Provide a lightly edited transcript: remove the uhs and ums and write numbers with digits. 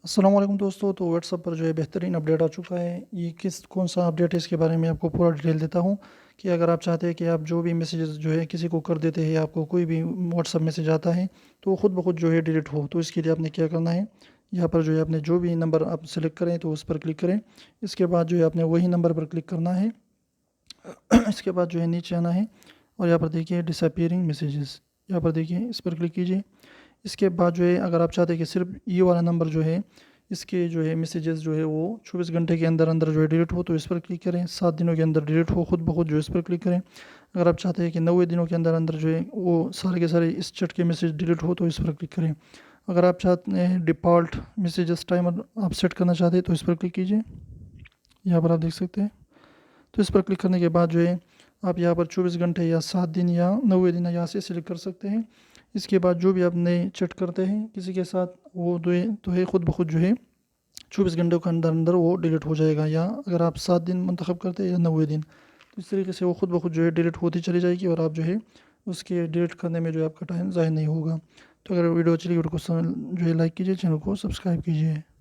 अस्सलाम वालेकुम दोस्तों। तो व्हाट्सएप पर जो है बेहतरीन अपडेट आ चुका है। ये कौन सा अपडेट है इसके बारे में आपको पूरा डिटेल देता हूँ कि अगर आप चाहते हैं कि आप जो भी मैसेजेस जो है किसी को कर देते हैं, आपको कोई भी व्हाट्सएप मैसेज आता है तो वो खुद ब खुद जो है डिलीट हो, तो इसके लिए आपने क्या करना है, यहाँ पर जो है आपने जो भी नंबर आप सेलेक्ट करें तो उस पर क्लिक करें। इसके बाद जो है आपने वही नंबर पर क्लिक करना है। इसके बाद जो है नीचे आना है और यहाँ पर देखिए डिसअपीयरिंग मैसेजेस, यहाँ पर देखिए इस पर क्लिक कीजिए। इसके बाद जो है अगर आप चाहते हैं कि सिर्फ ये वाला नंबर जो है इसके जो है मैसेजेस जो है वो 24 घंटे के अंदर अंदर जो है डिलीट हो, तो इस पर क्लिक करें। 7 दिनों के अंदर डिलीट हो खुद ब खुद, जो इस पर क्लिक करें। अगर आप चाहते हैं कि 90 दिनों के अंदर अंदर जो है वो सारे के सारे इस चट के मैसेज डिलीट हो, तो इस पर क्लिक करें। अगर आप चाहते हैं डिफ़ॉल्ट मैसेजेस टाइमर आप सेट करना चाहते हैं तो इस पर क्लिक कीजिए। यहाँ पर आप देख सकते हैं। तो इस पर क्लिक करने के बाद जो है आप यहाँ पर 24 घंटे या 7 दिन या 90 दिन यहाँ से सिलेक्ट कर सकते हैं। इसके बाद जो भी आप नए चैट करते हैं किसी के साथ, वो तो है खुद ब खुद जो है 24 घंटों के अंदर अंदर वो डिलीट हो जाएगा। या अगर आप 7 दिन मंतखब करते हैं या 90 दिन, तो इस तरीके से वो खुद ब खुद जो है डिलीट होती चली जाएगी और आप जो है उसके डिलीट करने में जो है आपका टाइम ज़ाया नहीं होगा। तो अगर वीडियो अच्छी लगी वीडियो को जो है लाइक कीजिए, चैनल को सब्सक्राइब कीजिए।